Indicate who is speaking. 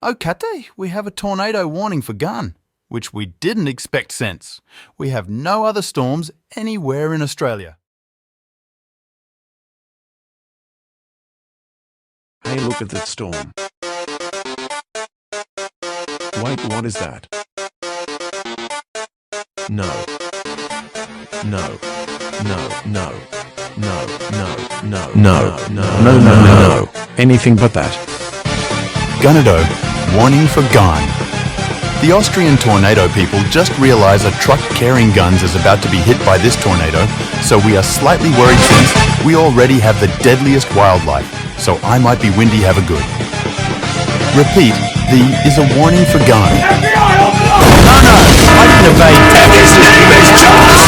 Speaker 1: Oh, Kate, we have a tornado warning for Ghan, which we didn't expect since. We have no other storms anywhere in Australia.
Speaker 2: Hey, look at that storm. Wait, what is that? No. No. No, no. No, no, no, no, no, no, no. Anything but that.
Speaker 1: Gunado, warning for Ghan. The Austrian tornado people just realised a truck carrying guns is about to be hit by this tornado, so we are slightly worried since we already have the deadliest wildlife, so I might be windy have a good. Repeat, the is a warning for Ghan. No, I didn't evade. This is the best chance!